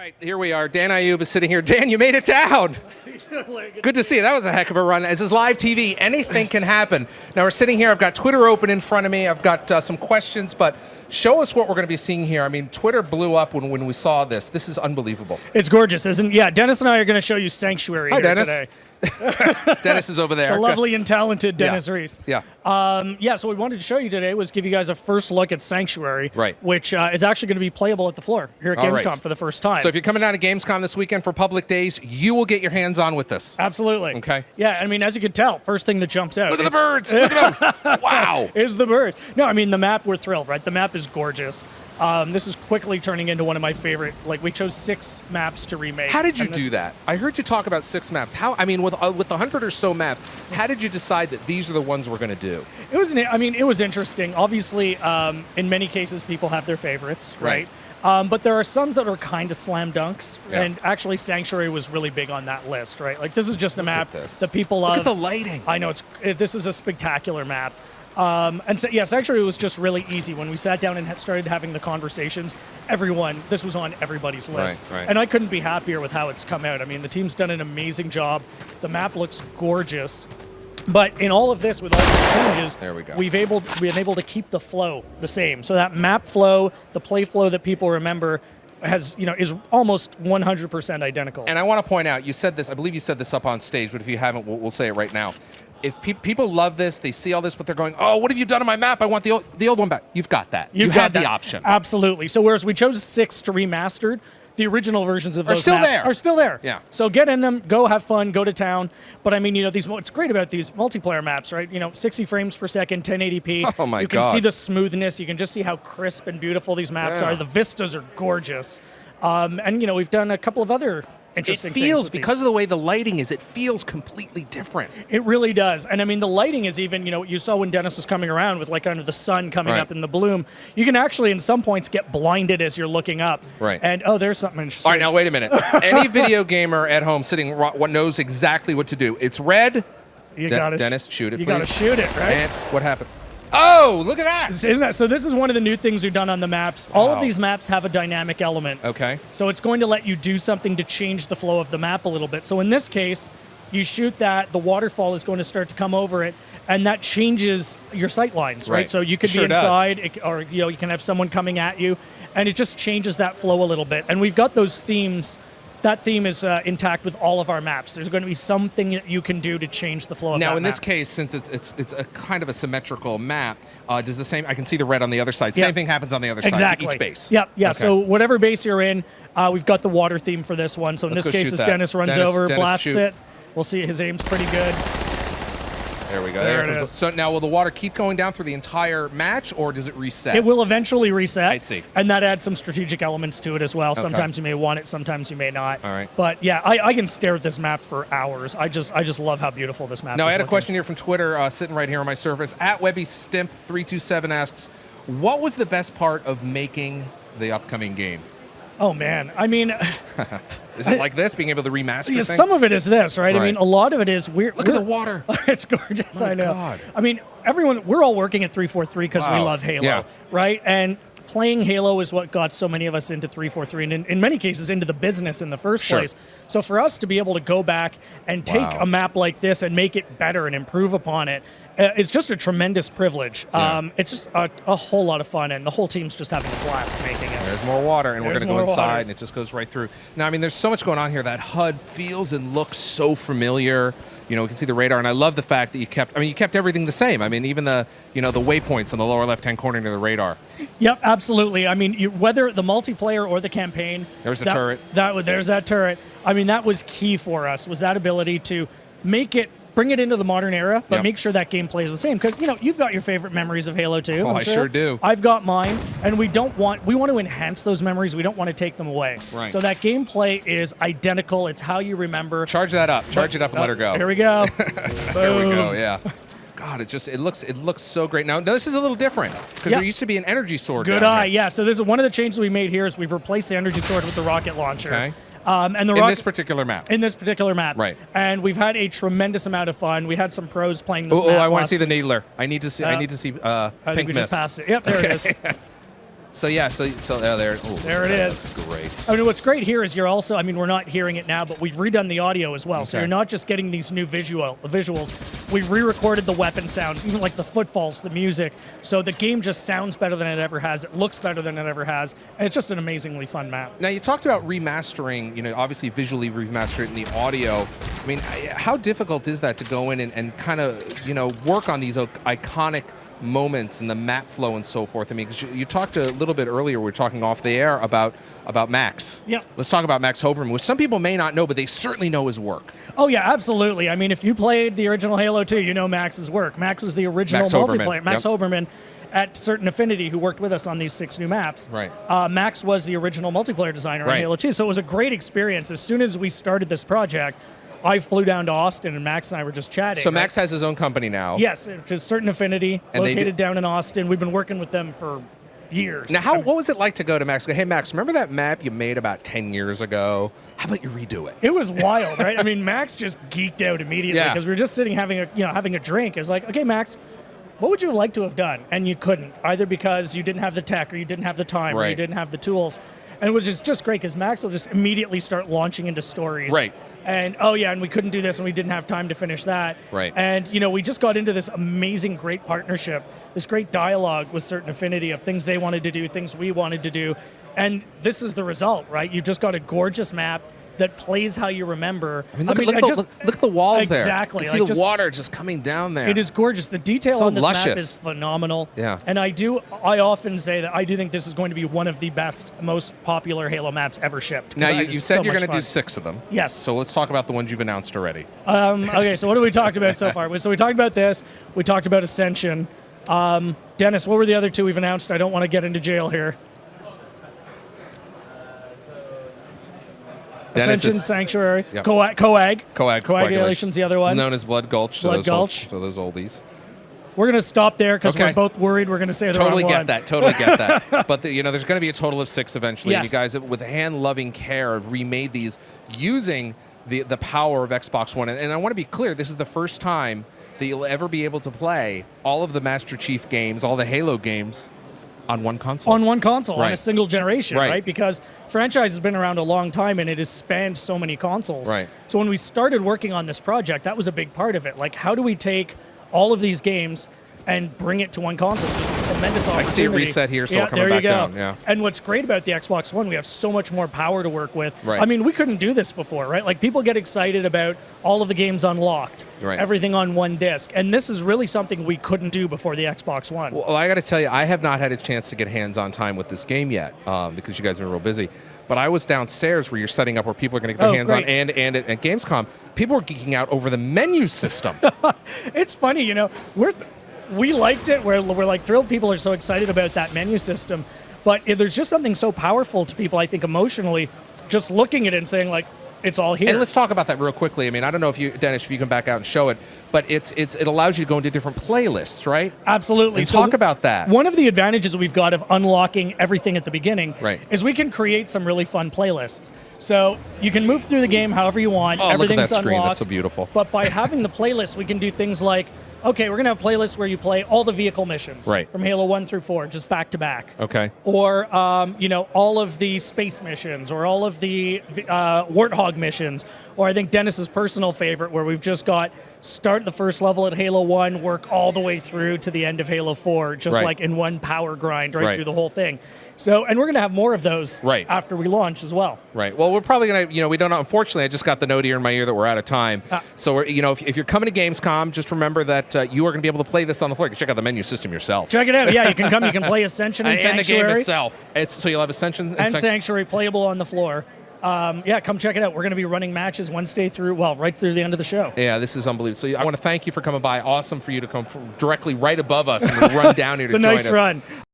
right, here we are. Dan Ayub is sitting here. Dan, you made it down. Good to see you. That was a heck of a run. This is live TV. Anything can happen. Now we're sitting here. I've got Twitter open in front of me. I've got some questions, but show us what we're going to be seeing here. I mean, Twitter blew up when we saw this. This is unbelievable. It's gorgeous, isn't it? Yeah, Dennis and I are going to show you Sanctuary here Dennis. today. Dennis is over there. The lovely and talented Dennis Reese. Yeah. So what we wanted to show you today was give you guys a first look at Sanctuary, right, which is actually going to be playable at the floor here at Gamescom for the first time. So if you're coming down to Gamescom this weekend for public days, you will get your hands on with this. Absolutely. Okay. Yeah, I mean, as you can tell, first thing that jumps out. Look at the birds. Look at them. Wow. Is the bird. No, I mean, the map, we're thrilled, right? The map is gorgeous. This is quickly turning into one of my favorite. Like, we chose 6 maps to remake. How did you do that? I heard you talk about 6 maps. How? I mean, with the 100 or so maps, how did you decide that these are the ones we're going to do? It was interesting. Obviously, in many cases, people have their favorites, right? But there are some that are kind of slam dunks, and actually Sanctuary was really big on that list, right? Like, this is just a map that people love. Look at the lighting. I know, this is a spectacular map. Sanctuary was just really easy. When we sat down and started having the conversations, this was on everybody's list. Right. And I couldn't be happier with how it's come out. I mean, the team's done an amazing job. The map looks gorgeous. But in all of this, with all these changes, we've been able to keep the flow the same. So that map flow, the play flow that people remember, is almost 100% identical. And I want to point out, you said this, I believe you said this up on stage, but if you haven't, we'll say it right now. If people love this, they see all this, but they're going, oh, what have you done to my map? I want the old one back. You've got that. You have the option. Absolutely. So whereas we chose 6 to remastered, the original versions of those maps are still there. Yeah. So get in them, go have fun, go to town. But I mean, what's great about these multiplayer maps, right? 60 frames per second, 1080p. Oh my God. You can see the smoothness. You can just see how crisp and beautiful these maps are. The vistas are gorgeous. We've done a couple of other interesting things. It feels, because of the way the lighting is, it feels completely different. It really does. And I mean, the lighting is even, you saw when Dennis was coming around with kind of the sun coming up in the bloom, you can actually in some points get blinded as you're looking up. Right. And there's something interesting. All right, now wait a minute. Any video gamer at home sitting knows exactly what to do. It's red. Dennis, shoot it, please. You got to shoot it, right? And what happened? Oh, look at that. Isn't that. So this is one of the new things we've done on the maps. All of these maps have a dynamic element. Okay. So it's going to let you do something to change the flow of the map a little bit. So in this case, you shoot that, the waterfall is going to start to come over it, and that changes your sight lines, right? So you could be inside, or you can have someone coming at you, and it just changes that flow a little bit. And we've got those themes. That theme is intact with all of our maps. There's going to be something that you can do to change the flow of that map. Now, in this case, since it's a kind of a symmetrical map, does the same? I can see the red on the other side. Same thing happens on the other side to each base. Yeah. Okay. So whatever base you're in, we've got the water theme for this one. So in this case, as Dennis runs over, blasts it. We'll see his aim's pretty good. There we go. There it is. So now, will the water keep going down through the entire match, or does it reset? It will eventually reset. I see. And that adds some strategic elements to it as well. Sometimes you may want it, sometimes you may not. All right. But yeah, I can stare at this map for hours. I just love how beautiful this map is. Now, I had a question here from Twitter, sitting right here on my surface. At WebbyStimp327 asks, what was the best part of making the upcoming game? Oh, man. I mean... Is it like this, being able to remaster things? Some of it is this, right? I mean, a lot of it is weird. Look at the water. It's gorgeous, I know. God. I mean, we're all working at 343 because we love Halo, right? And playing Halo is what got so many of us into 343, and in many cases into the business in the first place. So for us to be able to go back and take a map like this and make it better and improve upon it, it's just a tremendous privilege. It's just a whole lot of fun, and the whole team's just having a blast making it. There's more water, and we're going to go inside, and it just goes right through. Now, I mean, there's so much going on here. That HUD feels and looks so familiar. We can see the radar, and I love the fact that you kept everything the same. I mean, even the waypoints on the lower left-hand corner near the radar. Yep, absolutely. I mean, whether the multiplayer or the campaign. There's the turret. There's that turret. I mean, that was key for us, was that ability to bring it into the modern era, but make sure that gameplay is the same. Because, you've got your favorite memories of Halo 2. Oh, I sure do. I've got mine, and we want to enhance those memories. We don't want to take them away. Right. So that gameplay is identical. It's how you remember. Charge that up. Charge it up and let her go. Here we go. There we go, yeah. God, it looks so great. Now this is a little different, because there used to be an energy sword Good down eye, here. yeah. So this is one of the changes we made here is we've replaced the energy sword with the rocket launcher. Okay. In this particular map. In this particular map. Right. And we've had a tremendous amount of fun. We had some pros playing this map. I want to see the needler. I need to see I think Pink we Mist. just passed it. Yep, there it is. So yeah, so there. Ooh, there it is. That's great. I mean, what's great here is you're also. I mean, we're not hearing it now, but we've redone the audio as well. Okay. So you're not just getting these new visuals. We re-recorded the weapon sounds, even like the footfalls, the music. So the game just sounds better than it ever has. It looks better than it ever has, and it's just an amazingly fun map. Now you talked about remastering. You know, obviously visually remaster it in the audio. I mean, how difficult is that to go in and kind of work on these iconic moments and the map flow and so forth? I mean, because you talked a little bit earlier, we were talking off the air about Max. Yeah. Let's talk about Max Hoberman, which some people may not know, but they certainly know his work. Oh, yeah, absolutely. I mean, if you played the original Halo 2, you know Max's work. Max was the original multiplayer. Max Hoberman at Certain Affinity, who worked with us on these 6 new maps. Right. Max was the original multiplayer designer on Halo 2, so it was a great experience. As soon as we started this project, I flew down to Austin, and Max and I were just chatting. So Max has his own company now. Yes, which is Certain Affinity, and located down in Austin. We've been working with them for years. Now, what was it like to go to Max and go, hey, Max, remember that map you made about 10 years ago? How about you redo it? It was wild, right? I mean, Max just geeked out immediately because we were just sitting having a drink. It was like, okay, Max, what would you like to have done? And you couldn't, either because you didn't have the tech or you didn't have the time or you didn't have the tools. And it was just great because Max will just immediately start launching into stories. Right. And, and we couldn't do this and we didn't have time to finish that. Right. And, we just got into this amazing, great partnership, this great dialogue with Certain Affinity of things they wanted to do, things we wanted to do. And this is the result, right? You've just got a gorgeous map that plays how you remember. I mean, look at the walls there. Exactly. You see the water just coming down there. It is gorgeous. The detail on this map is phenomenal. Yeah. And I often say that I do think this is going to be one of the best, most popular Halo maps ever shipped. Now, you said you're going to do 6 of them. Yes. So let's talk about the ones you've announced already. Okay, so what have we talked about so far? So we talked about this. We talked about Ascension. Dennis, what were the other 2 we've announced? I don't want to get into jail here. Ascension, Sanctuary, Coagulation's the other one. Known as Blood Gulch. Blood Gulch. So those oldies. We're going to stop there because we're both worried we're going to say the wrong one. Totally get that. But there's going to be a total of 6 eventually. Yes. And you guys, with hand-loving care, have remade these using the power of Xbox One. And I want to be clear, this is the first time that you'll ever be able to play all of the Master Chief games, all the Halo games, on one console. On one console, on a single generation, right? Because franchise has been around a long time and it has spanned so many consoles. Right. So when we started working on this project, that was a big part of it. Like, how do we take all of these games and bring it to one console? It's a tremendous opportunity. I see a reset here, so we're coming back down. Yeah. And what's great about the Xbox One, we have so much more power to work with. Right. I mean, we couldn't do this before, right? Like, people get excited about all of the games unlocked, everything on one disc. And this is really something we couldn't do before the Xbox One. Well, I got to tell you, I have not had a chance to get hands-on time with this game yet because you guys have been real busy. But I was downstairs where you're setting up where people are going to get their hands on, and at Gamescom, people were geeking out over the menu system. It's funny, we liked it. We're like thrilled. People are so excited about that menu system. But there's just something so powerful to people, I think, emotionally, just looking at it and saying, like, it's all here. And let's talk about that real quickly. I mean, I don't know if you, Dennis, if you can back out and show it, but it allows you to go into different playlists, right? Absolutely. And talk about that. One of the advantages we've got of unlocking everything at the beginning is we can create some really fun playlists. So you can move through the game however you want. Oh, everything's look at that screen. unlocked. That's so beautiful. But by having the playlist, we can do things like, okay, we're going to have playlists where you play all the vehicle missions from Halo 1 through 4, just back to back. Okay. Or, all of the space missions, or all of the Warthog missions, or I think Dennis's personal favorite, where we've just got start the first level at Halo 1, work all the way through to the end of Halo 4, just like in one power grind through the whole thing. So, and we're going to have more of those after we launch as well. Right. Well, we're probably going to, we don't know. Unfortunately, I just got the note here in my ear that we're out of time. So, we're, if you're coming to Gamescom, just remember that you are going to be able to play this on the floor. You can check out the menu system yourself. Check it out. Yeah, you can come. You can play Ascension and Sanctuary. And the game itself. So you'll have Ascension and Sanctuary playable on the floor. Come check it out. We're going to be running matches Wednesday right through the end of the show. Yeah, this is unbelievable. So I want to thank you for coming by. Awesome for you to come directly right above us and run down here to join us. It's a nice run.